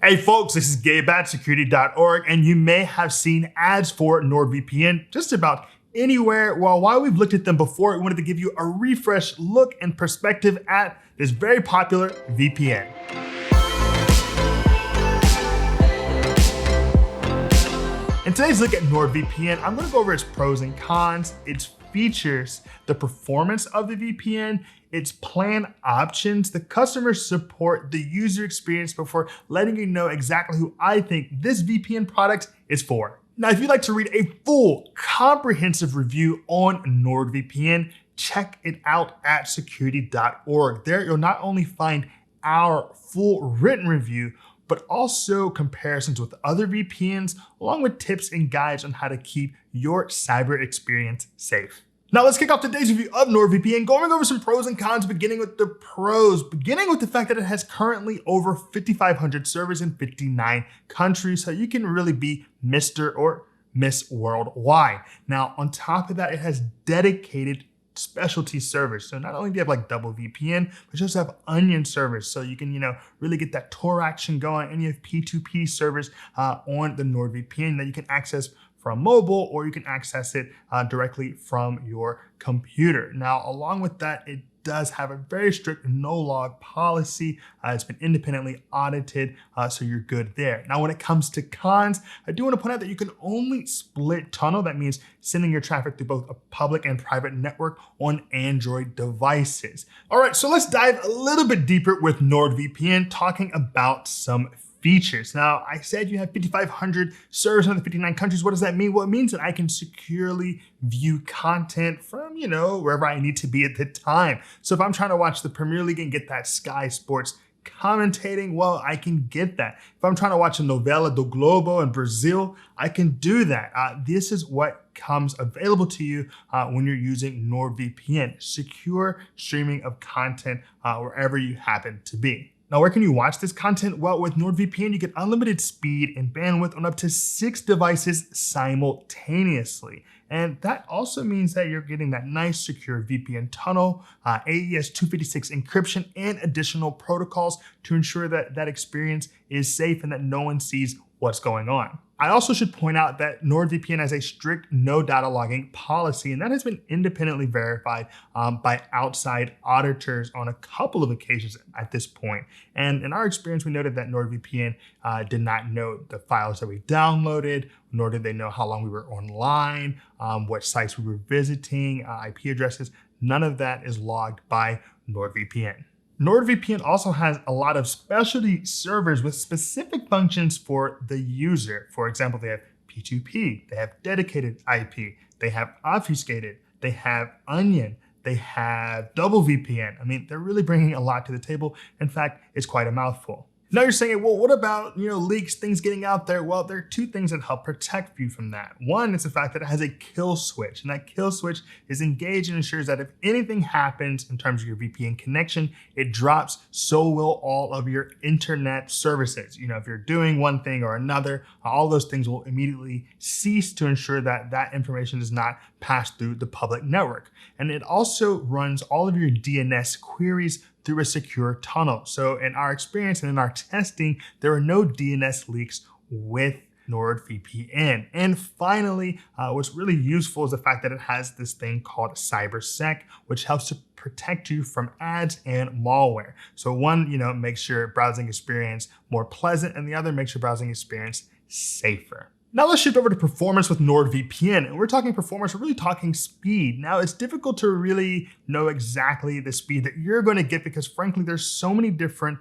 Hey folks, this is Gabe at Security.org, and you may have seen ads for NordVPN just about anywhere. Well, while we've looked at them before, we wanted to give you a refresh look and perspective at this very popular VPN. In today's look at NordVPN, I'm going to go over its pros and cons, its features, the performance of the VPN, its plan options, the customer support, the user experience before letting you know exactly who I think this VPN product is for. Now, if you'd like to read a full, comprehensive review on NordVPN, check it out at Security.org. There, you'll not only find our full written review, but also comparisons with other VPNs, along with tips and guides on how to keep your cyber experience safe. Now let's kick off today's review of NordVPN, going over some pros and cons, beginning with the pros, beginning with the fact that it has currently over 5,500 servers in 59 countries, so you can really be Mr. or Miss Worldwide. Now, on top of that, it has dedicated specialty servers. So not only do you have like double VPN, but you also have onion servers. So you can, really get that Tor action going, and you have P2P servers on the NordVPN that you can access from mobile, or you can access it directly from your computer. Now, along with that, it does have a very strict no-log policy. It's been independently audited, so you're good there. Now, when it comes to cons, I do want to point out that you can only split tunnel. That means sending your traffic through both a public and private network on Android devices. All right, so let's dive a little bit deeper with NordVPN, talking about some features. Now, I said you have 5,500 servers in the 59 countries. What does that mean? Well, it means that I can securely view content from, wherever I need to be at the time. So if I'm trying to watch the Premier League and get that Sky Sports commentating, well, I can get that. If I'm trying to watch a Novela do Globo in Brazil, I can do that. This is what comes available to you when you're using NordVPN, secure streaming of content wherever you happen to be. Now, where can you watch this content? Well, with NordVPN, you get unlimited speed and bandwidth on up to 6 devices simultaneously. And that also means that you're getting that nice secure VPN tunnel, AES 256 encryption, and additional protocols to ensure that that experience is safe and that no one sees what's going on. I also should point out that NordVPN has a strict no data logging policy, and that has been independently verified by outside auditors on a couple of occasions at this point. And in our experience, we noted that NordVPN did not know the files that we downloaded, nor did they know how long we were online, what sites we were visiting, IP addresses. None of that is logged by NordVPN. NordVPN also has a lot of specialty servers with specific functions for the user. For example, they have P2P, they have dedicated IP, they have obfuscated, they have onion, they have double VPN. I mean, they're really bringing a lot to the table. In fact, it's quite a mouthful. Now you're saying, well, what about, leaks, things getting out there? Well, there are 2 things that help protect you from that. One is the fact that it has a kill switch, and that kill switch is engaged and ensures that if anything happens in terms of your VPN connection, it drops, so will all of your internet services. If you're doing one thing or another, all those things will immediately cease to ensure that that information does not pass through the public network. And it also runs all of your DNS queries through a secure tunnel. So in our experience and in our testing, there are no DNS leaks with NordVPN. And finally, what's really useful is the fact that it has this thing called CyberSec, which helps to protect you from ads and malware. So one, makes your browsing experience more pleasant, and the other makes your browsing experience safer. Now let's shift over to performance with NordVPN. And we're talking performance, we're really talking speed. Now it's difficult to really know exactly the speed that you're going to get because frankly, there's so many different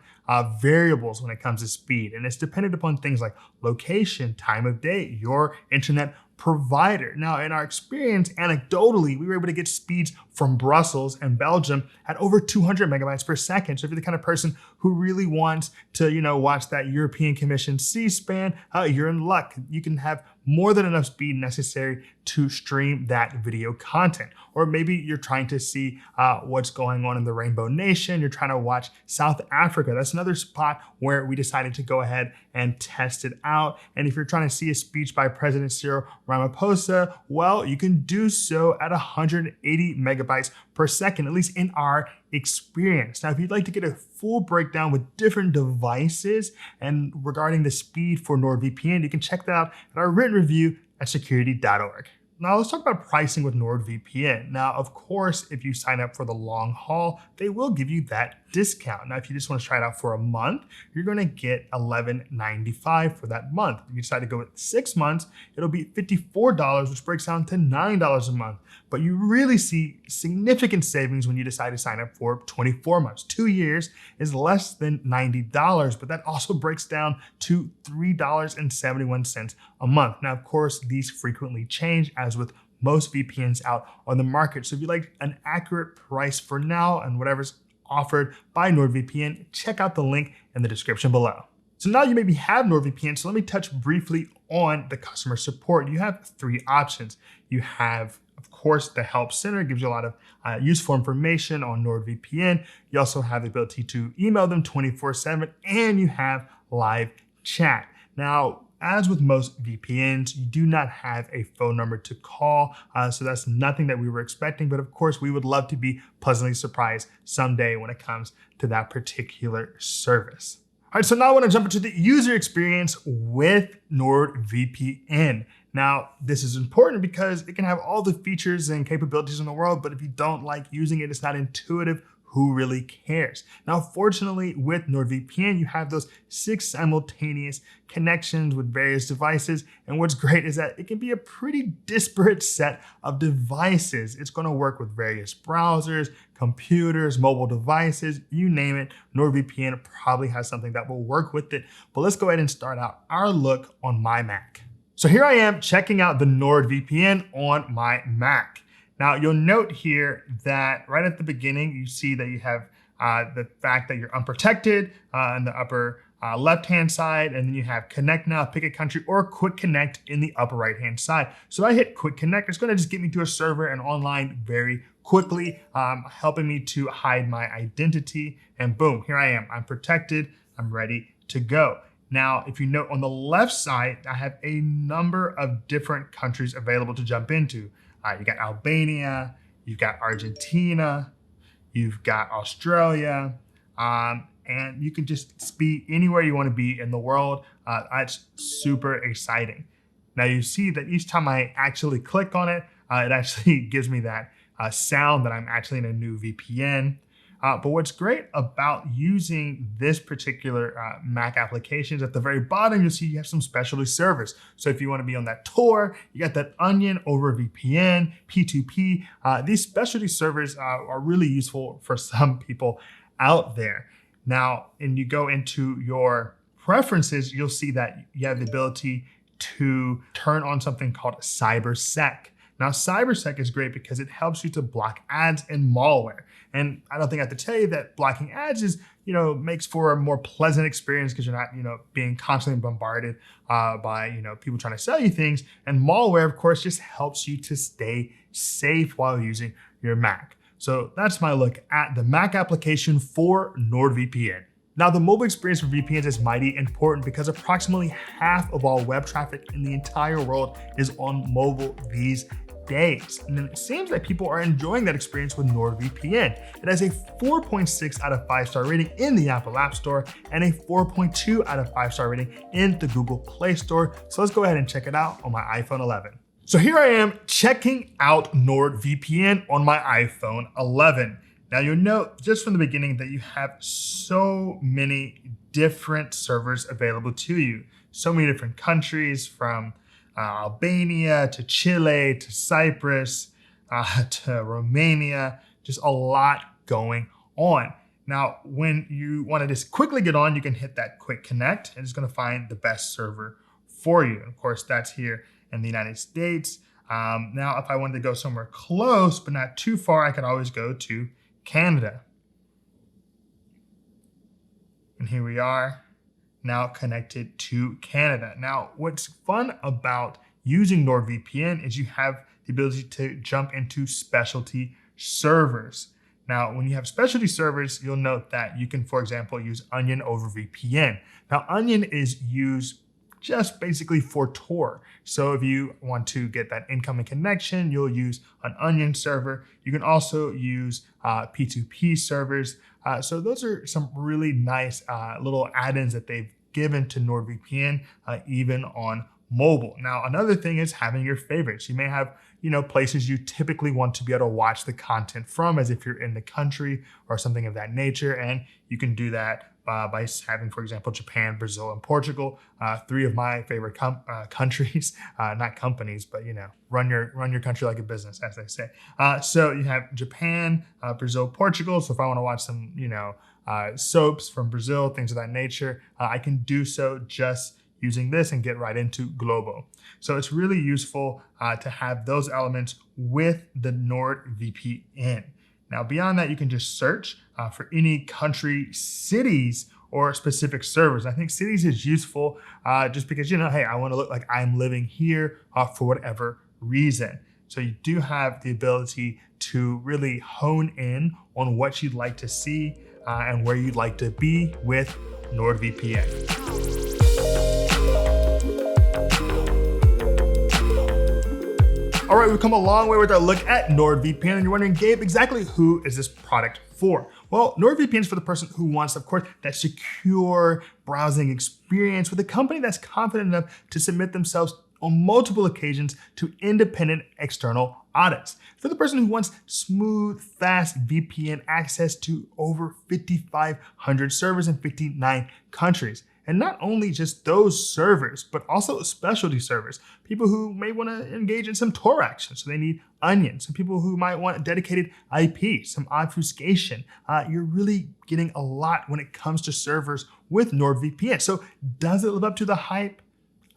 variables when it comes to speed. And it's dependent upon things like location, time of day, your internet provider. Now, in our experience, anecdotally, we were able to get speeds from Brussels and Belgium at over 200 megabytes per second. So if you're the kind of person who really wants to, watch that European Commission C-SPAN, you're in luck. You can have more than enough speed necessary to stream that video content. Or maybe you're trying to see what's going on in the Rainbow Nation. You're trying to watch South Africa. That's another spot where we decided to go ahead and test it out. And if you're trying to see a speech by President Cyril Ramaphosa, well, you can do so at 180 megabytes per second, at least in our experience. Now, if you'd like to get a full breakdown with different devices and regarding the speed for NordVPN, you can check that out at our written review at Security.org. Now let's talk about pricing with NordVPN. Now, of course, if you sign up for the long haul, they will give you that discount. Now, if you just want to try it out for a month, you're going to get $11.95 for that month. If you decide to go with 6 months, it'll be $54, which breaks down to $9 a month. But you really see significant savings when you decide to sign up for 24 months. 2 years is less than $90, but that also breaks down to $3.71 a month. Now, of course, these frequently change as with most VPNs out on the market. So if you like an accurate price for now and whatever's offered by NordVPN, check out the link in the description below. So now you maybe have NordVPN, so let me touch briefly on the customer support. You have 3 options. You have, of course, the Help Center gives you a lot of useful information on NordVPN. You also have the ability to email them 24/7, and you have live chat. Now, as with most VPNs, you do not have a phone number to call, so that's nothing that we were expecting, but of course, we would love to be pleasantly surprised someday when it comes to that particular service. All right, so now I want to jump into the user experience with NordVPN. Now, this is important because it can have all the features and capabilities in the world, but if you don't like using it, it's not intuitive, who really cares? Now, fortunately, with NordVPN, you have those 6 simultaneous connections with various devices. And what's great is that it can be a pretty disparate set of devices. It's going to work with various browsers, computers, mobile devices, you name it. NordVPN probably has something that will work with it. But let's go ahead and start out our look on my Mac. So here I am checking out the NordVPN on my Mac. Now, you'll note here that right at the beginning, you see that you have the fact that you're unprotected in the upper left-hand side, and then you have Connect Now, Pick a Country, or Quick Connect in the upper right-hand side. So I hit Quick Connect. It's gonna just get me to a server and online very quickly, helping me to hide my identity. And boom, here I am. I'm protected. I'm ready to go. Now, if you note on the left side, I have a number of different countries available to jump into. You got Albania, you've got Argentina, you've got Australia, and you can just be anywhere you want to be in the world. That's super exciting. Now you see that each time I actually click on it, it actually gives me that sound that I'm actually in a new VPN. But what's great about using this particular Mac application is at the very bottom, you'll see you have some specialty servers. So if you want to be on that Tor, you got that Onion over VPN, P2P. These specialty servers are really useful for some people out there. Now, and you go into your preferences, you'll see that you have the ability to turn on something called CyberSec. Now, CyberSec is great because it helps you to block ads and malware. And I don't think I have to tell you that blocking ads is, makes for a more pleasant experience because you're not, being constantly bombarded by, people trying to sell you things. And malware, of course, just helps you to stay safe while using your Mac. So that's my look at the Mac application for NordVPN. Now, the mobile experience for VPNs is mighty important because approximately half of all web traffic in the entire world is on mobile these days. And then it seems that people are enjoying that experience with NordVPN. It has a 4.6 out of 5-star rating in the Apple App Store and a 4.2 out of 5-star rating in the Google Play Store. So let's go ahead and check it out on my iPhone 11. So here I am checking out NordVPN on my iPhone 11. Now you'll note just from the beginning that you have so many different servers available to you. So many different countries from Albania to Chile to Cyprus to Romania, just a lot going on. Now, when you want to just quickly get on, you can hit that Quick Connect and it's going to find the best server for you. Of course, that's here in the United States. Now, if I wanted to go somewhere close but not too far, I could always go to Canada. And here we are, now connected to Canada. Now, what's fun about using NordVPN is you have the ability to jump into specialty servers. Now, when you have specialty servers, you'll note that you can, for example, use Onion over VPN. Now, Onion is used just basically for Tor. So if you want to get that incoming connection, you'll use an Onion server. You can also use P2P servers. So those are some really nice little add-ins that they've given to NordVPN, even on mobile. Now, another thing is having your favorites. You may have, places you typically want to be able to watch the content from, as if you're in the country or something of that nature. And you can do that by having, for example, Japan, Brazil, and Portugal, three of my favorite countries, not companies, but run your country like a business, as they say. So you have Japan, Brazil, Portugal. So if I want to watch some, soaps from Brazil, things of that nature, I can do so just using this and get right into Globo. So it's really useful to have those elements with the NordVPN. Now, beyond that, you can just search for any country, cities, or specific servers. I think cities is useful just because, hey, I want to look like I'm living here for whatever reason. So you do have the ability to really hone in on what you'd like to see and where you'd like to be with NordVPN. All right, we've come a long way with our look at NordVPN, and you're wondering, Gabe, exactly who is this product for? Well, NordVPN is for the person who wants, of course, that secure browsing experience with a company that's confident enough to submit themselves on multiple occasions to independent external audits. For the person who wants smooth, fast VPN access to over 5,500 servers in 59 countries. And not only just those servers, but also specialty servers. People who may want to engage in some Tor action, so they need Onion. Some people who might want dedicated IP, some obfuscation. You're really getting a lot when it comes to servers with NordVPN. So does it live up to the hype?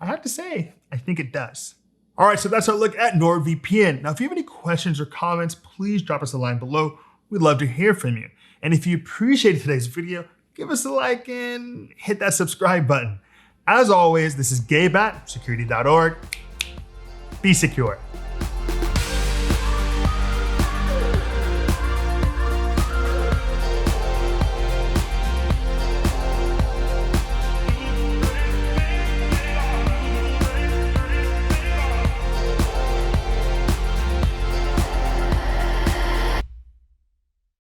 I have to say, I think it does. All right, so that's our look at NordVPN. Now, if you have any questions or comments, please drop us a line below. We'd love to hear from you. And if you appreciated today's video, give us a like and hit that subscribe button. As always, this is Gabe at Security.org. Be secure.